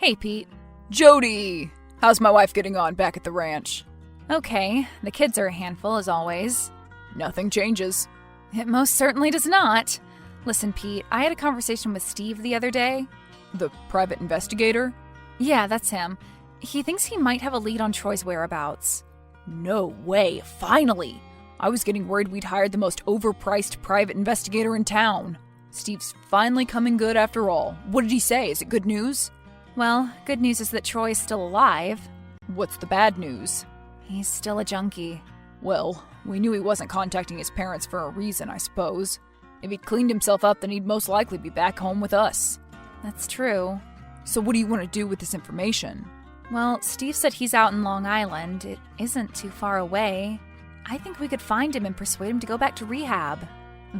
Hey, Pete. Jody! How's my wife getting on back at the ranch? Okay, the kids are a handful as always. Nothing changes. It most certainly does not. Listen, Pete, I had a conversation with Steve the other day. The private investigator? Yeah, that's him. He thinks he might have a lead on Troy's whereabouts. No way, finally! I was getting worried we'd hired the most overpriced private investigator in town. Steve's finally coming good after all. What did he say? Is it good news? Well, good news is that Troy is still alive. What's the bad news? He's still a junkie. Well, we knew he wasn't contacting his parents for a reason, I suppose. If he'd cleaned himself up, then he'd most likely be back home with us. That's true. So what do you want to do with this information? Well, Steve said he's out in Long Island. It isn't too far away. I think we could find him and persuade him to go back to rehab.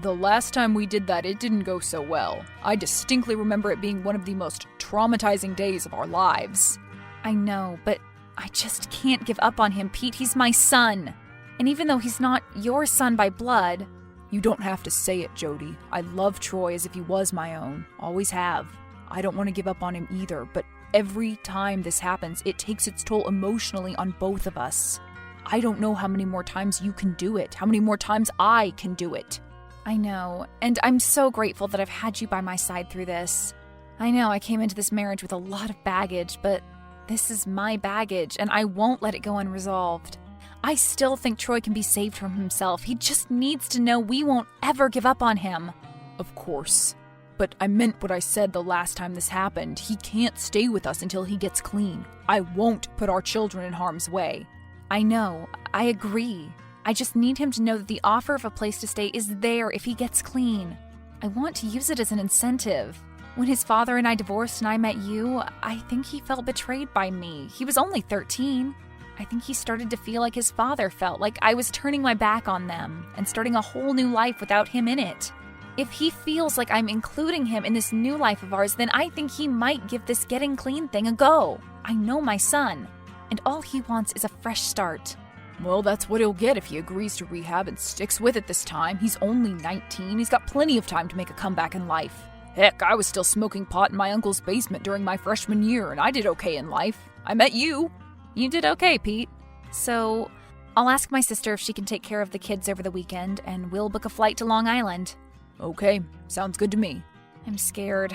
The last time we did that, it didn't go so well. I distinctly remember it being one of the most traumatizing days of our lives. I know, but I just can't give up on him, Pete. He's my son. And even though he's not your son by blood... You don't have to say it, Jody. I love Troy as if he was my own. Always have. I don't want to give up on him either, but every time this happens, it takes its toll emotionally on both of us. I don't know how many more times you can do it, how many more times I can do it. I know, and I'm so grateful that I've had you by my side through this. I know I came into this marriage with a lot of baggage, but this is my baggage, and I won't let it go unresolved. I still think Troy can be saved from himself. He just needs to know we won't ever give up on him. Of course. But I meant what I said the last time this happened. He can't stay with us until he gets clean. I won't put our children in harm's way. I know. I agree. I just need him to know that the offer of a place to stay is there if he gets clean. I want to use it as an incentive. When his father and I divorced and I met you, I think he felt betrayed by me. He was only 13. I think he started to feel like his father felt, like I was turning my back on them and starting a whole new life without him in it. If he feels like I'm including him in this new life of ours, then I think he might give this getting clean thing a go. I know my son, and all he wants is a fresh start. Well, that's what he'll get if he agrees to rehab and sticks with it this time. He's only 19. He's got plenty of time to make a comeback in life. Heck, I was still smoking pot in my uncle's basement during my freshman year, and I did okay in life. I met you. You did okay, Pete. So, I'll ask my sister if she can take care of the kids over the weekend, and we'll book a flight to Long Island. Okay, sounds good to me. I'm scared,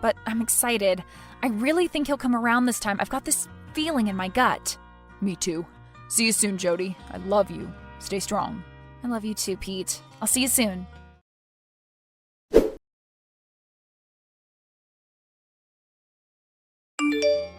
but I'm excited. I really think he'll come around this time. I've got this feeling in my gut. Me too. See you soon, Jody. I love you. Stay strong. I love you too, Pete. I'll see you soon.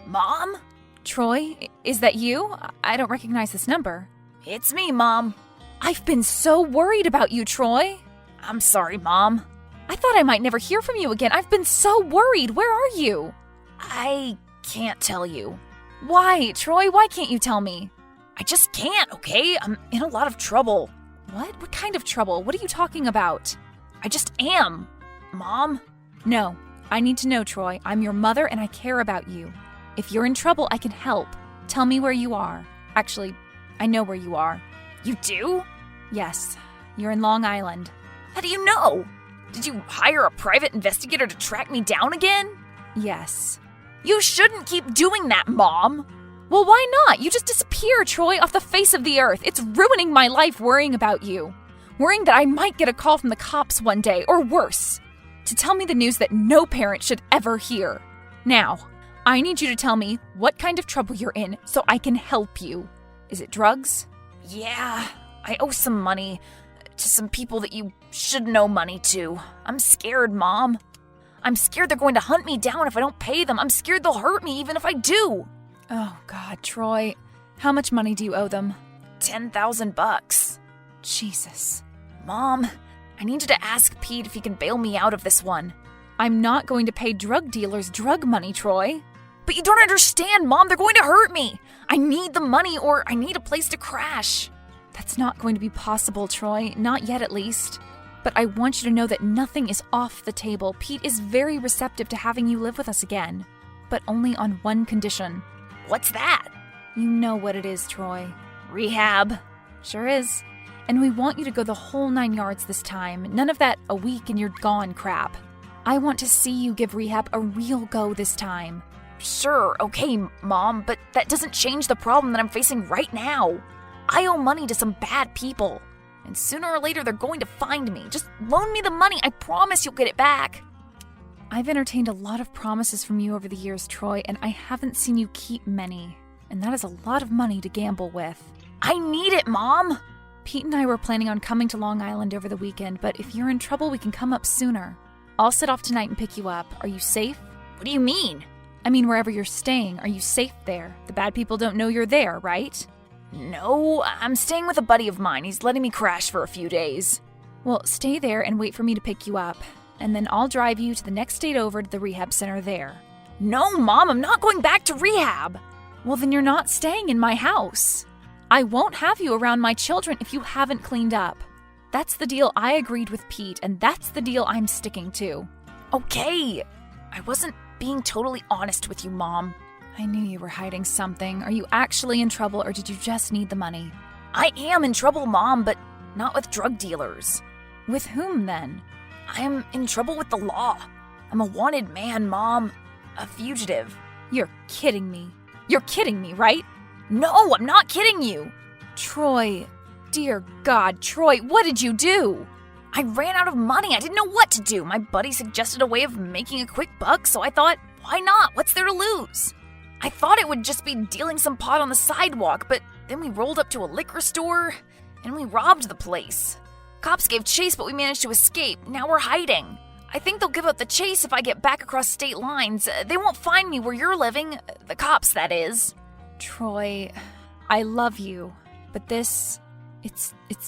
Mom? Troy, is that you? I don't recognize this number. It's me, Mom. I've been so worried about you, Troy. I'm sorry, Mom. I thought I might never hear from you again. I've been so worried. Where are you? I can't tell you. Why, Troy? Why can't you tell me? I just can't, okay? I'm in a lot of trouble. What? What kind of trouble? What are you talking about? I just am. Mom? No. I need to know, Troy. I'm your mother and I care about you. If you're in trouble, I can help. Tell me where you are. Actually, I know where you are. You do? Yes. You're in Long Island. How do you know? Did you hire a private investigator to track me down again? Yes. You shouldn't keep doing that, Mom. Well, why not? You just disappear, Troy, off the face of the earth. It's ruining my life worrying about you. Worrying that I might get a call from the cops one day, or worse, to tell me the news that no parent should ever hear. Now, I need you to tell me what kind of trouble you're in so I can help you. Is it drugs? Yeah, I owe some money to some people that you shouldn't owe money to. I'm scared, Mom. I'm scared they're going to hunt me down if I don't pay them. I'm scared they'll hurt me even if I do. Oh, God, Troy. How much money do you owe them? $10,000. Jesus. Mom, I need you to ask Pete if he can bail me out of this one. I'm not going to pay drug dealers drug money, Troy. But you don't understand, Mom. They're going to hurt me. I need the money or I need a place to crash. That's not going to be possible, Troy. Not yet, at least. But I want you to know that nothing is off the table. Pete is very receptive to having you live with us again. But only on one condition. What's that? You know what it is, Troy. Rehab. Sure is. And we want you to go the whole 9 yards this time. None of that a week and you're gone crap. I want to see you give rehab a real go this time. Sure, okay, Mom, but that doesn't change the problem that I'm facing right now. I owe money to some bad people, and sooner or later they're going to find me. Just loan me the money. I promise you'll get it back. I've entertained a lot of promises from you over the years, Troy, and I haven't seen you keep many. And that is a lot of money to gamble with. I need it, Mom. Pete and I were planning on coming to Long Island over the weekend, but if you're in trouble, we can come up sooner. I'll set off tonight and pick you up. Are you safe? What do you mean? I mean, wherever you're staying, are you safe there? The bad people don't know you're there, right? No, I'm staying with a buddy of mine. He's letting me crash for a few days. Well, stay there and wait for me to pick you up, and then I'll drive you to the next state over to the rehab center there. No, Mom, I'm not going back to rehab. Well, then you're not staying in my house. I won't have you around my children if you haven't cleaned up. That's the deal I agreed with Pete, and that's the deal I'm sticking to. Okay, I wasn't being totally honest with you, Mom. I knew you were hiding something. Are you actually in trouble, or did you just need the money? I am in trouble, Mom, but not with drug dealers. With whom, then? I am in trouble with the law. I'm a wanted man, Mom. A fugitive. You're kidding me. You're kidding me, right? No, I'm not kidding you. Troy, dear God, Troy, what did you do? I ran out of money. I didn't know what to do. My buddy suggested a way of making a quick buck, so I thought, why not? What's there to lose? I thought it would just be dealing some pot on the sidewalk, but then we rolled up to a liquor store and we robbed the place. Cops gave chase, but we managed to escape. Now we're hiding. I think they'll give up the chase if I get back across state lines. They won't find me where you're living. The cops, that is. Troy, I love you, but it's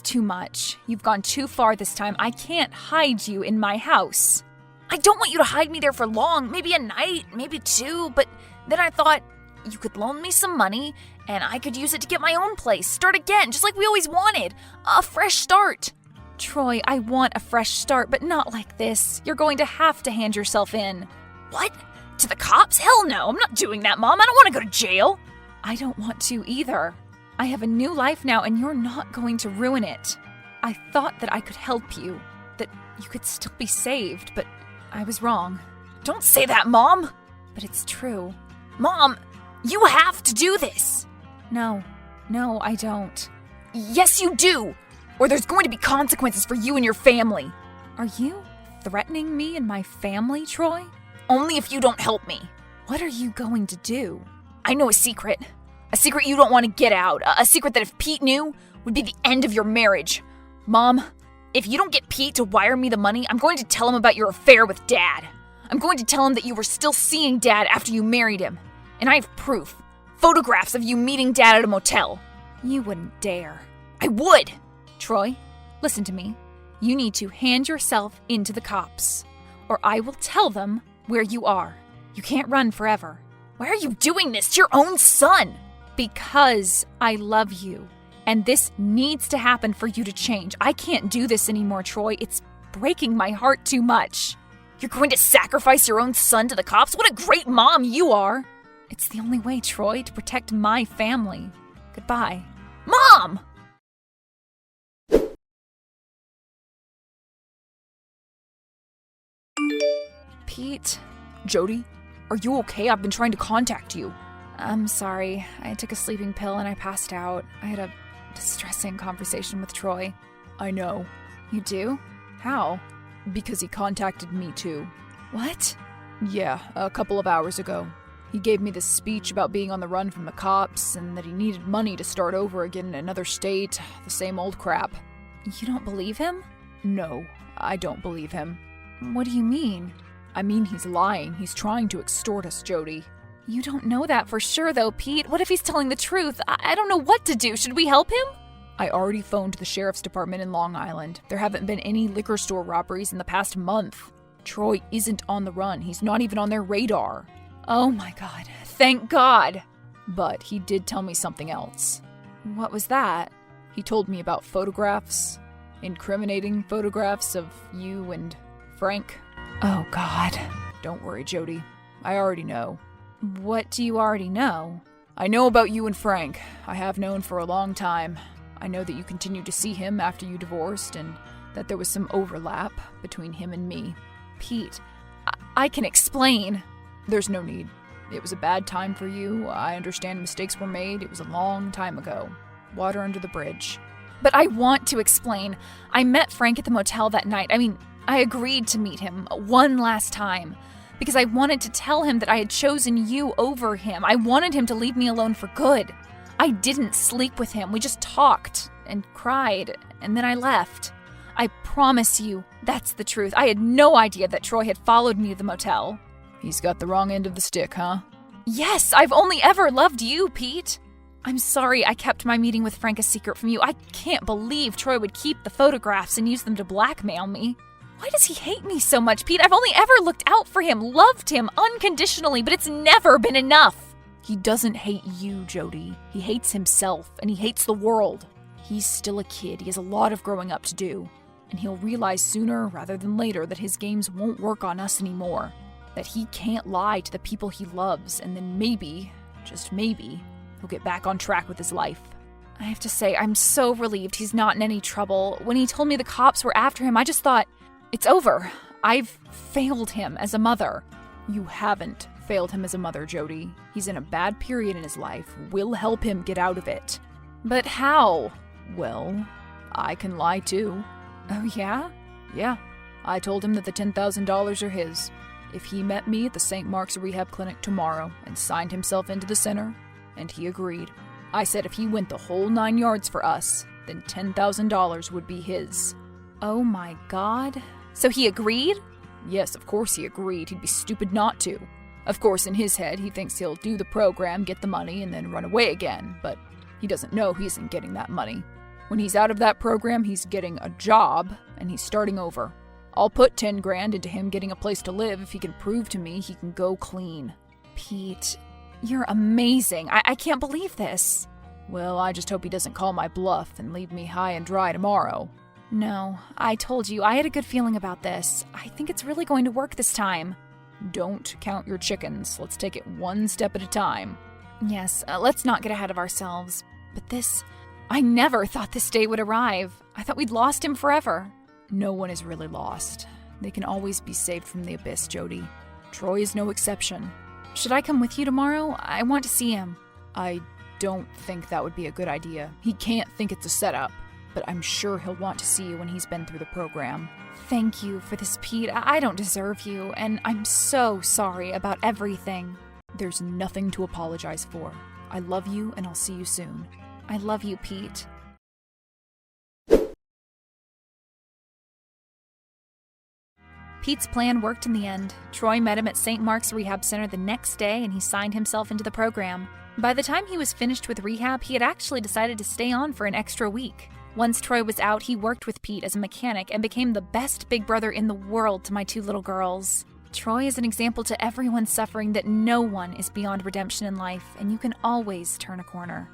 too much. You've gone too far this time. I can't hide you in my house. I don't want you to hide me there for long. Maybe a night, maybe two, but then I thought you could loan me some money and I could use it to get my own place. Start again, just like we always wanted. A fresh start. Troy, I want a fresh start, but not like this. You're going to have to hand yourself in. What? To the cops? Hell no, I'm not doing that, Mom. I don't want to go to jail. I don't want to either. I have a new life now, and you're not going to ruin it. I thought that I could help you, that you could still be saved, but I was wrong. Don't say that, Mom. But it's true. Mom, you have to do this. No, I don't. Yes, you do. Or there's going to be consequences for you and your family. Are you threatening me and my family, Troy? Only if you don't help me. What are you going to do? I know a secret. A secret you don't want to get out. A secret that if Pete knew, would be the end of your marriage. Mom, if you don't get Pete to wire me the money, I'm going to tell him about your affair with Dad. I'm going to tell him that you were still seeing Dad after you married him. And I have proof. Photographs of you meeting Dad at a motel. You wouldn't dare. I would. Troy, listen to me. You need to hand yourself into the cops, or I will tell them where you are. You can't run forever. Why are you doing this to your own son? Because I love you, and this needs to happen for you to change. I can't do this anymore, Troy. It's breaking my heart too much. You're going to sacrifice your own son to the cops? What a great mom you are! It's the only way, Troy, to protect my family. Goodbye. Mom! Pete? Jody, are you okay? I've been trying to contact you. I'm sorry. I took a sleeping pill and I passed out. I had a distressing conversation with Troy. I know. You do? How? Because he contacted me too. What? Yeah, a couple of hours ago. He gave me this speech about being on the run from the cops and that he needed money to start over again in another state. The same old crap. You don't believe him? No, I don't believe him. What do you mean? I mean, he's lying. He's trying to extort us, Jody. You don't know that for sure, though, Pete. What if he's telling the truth? I don't know what to do. Should we help him? I already phoned the sheriff's department in Long Island. There haven't been any liquor store robberies in the past month. Troy isn't on the run. He's not even on their radar. Oh my God. Thank God. But he did tell me something else. What was that? He told me about photographs. Incriminating photographs of you and Frank. Oh God. Don't worry, Jody. I already know. What do you already know? I know about you and Frank. I have known for a long time. I know that you continued to see him after you divorced and that there was some overlap between him and me. Pete, I can explain. There's no need. It was a bad time for you. I understand mistakes were made. It was a long time ago. Water under the bridge. But I want to explain. I met Frank at the motel that night. I agreed to meet him one last time because I wanted to tell him that I had chosen you over him. I wanted him to leave me alone for good. I didn't sleep with him. We just talked and cried, and then I left. I promise you, that's the truth. I had no idea that Troy had followed me to the motel. He's got the wrong end of the stick, huh? Yes, I've only ever loved you, Pete. I'm sorry I kept my meeting with Frank a secret from you. I can't believe Troy would keep the photographs and use them to blackmail me. Why does he hate me so much, Pete? I've only ever looked out for him, loved him unconditionally, but it's never been enough. He doesn't hate you, Jody. He hates himself, and he hates the world. He's still a kid. He has a lot of growing up to do. And he'll realize sooner rather than later that his games won't work on us anymore. That he can't lie to the people he loves, and then maybe, just maybe, he'll get back on track with his life. I have to say, I'm so relieved he's not in any trouble. When he told me the cops were after him, I just thought, it's over. I've failed him as a mother. You haven't failed him as a mother, Jody. He's in a bad period in his life. We'll help him get out of it. But how? Well, I can lie too. Oh, yeah? Yeah. I told him that the $10,000 are his. If he met me at the St. Mark's Rehab Clinic tomorrow and signed himself into the center, and he agreed. I said if he went the whole 9 yards for us, then $10,000 would be his. Oh my God. So he agreed? Yes, of course he agreed. He'd be stupid not to. Of course, in his head, he thinks he'll do the program, get the money, and then run away again, but he doesn't know he isn't getting that money. When he's out of that program, he's getting a job, and he's starting over. I'll put 10 grand into him getting a place to live if he can prove to me he can go clean. Pete, you're amazing. I can't believe this. Well, I just hope he doesn't call my bluff and leave me high and dry tomorrow. No, I told you, I had a good feeling about this. I think it's really going to work this time. Don't count your chickens. Let's take it one step at a time. Yes, let's not get ahead of ourselves. But I never thought this day would arrive. I thought we'd lost him forever. No one is really lost. They can always be saved from the abyss, Jody. Troy is no exception. Should I come with you tomorrow? I want to see him. I don't think that would be a good idea. He can't think it's a setup, but I'm sure he'll want to see you when he's been through the program. Thank you for this, Pete. I don't deserve you, and I'm so sorry about everything. There's nothing to apologize for. I love you, and I'll see you soon. I love you, Pete. Pete's plan worked in the end. Troy met him at St. Mark's Rehab Center the next day, and he signed himself into the program. By the time he was finished with rehab, he had actually decided to stay on for an extra week. Once Troy was out, he worked with Pete as a mechanic and became the best big brother in the world to my 2 little girls. Troy is an example to everyone suffering that no one is beyond redemption in life, and you can always turn a corner.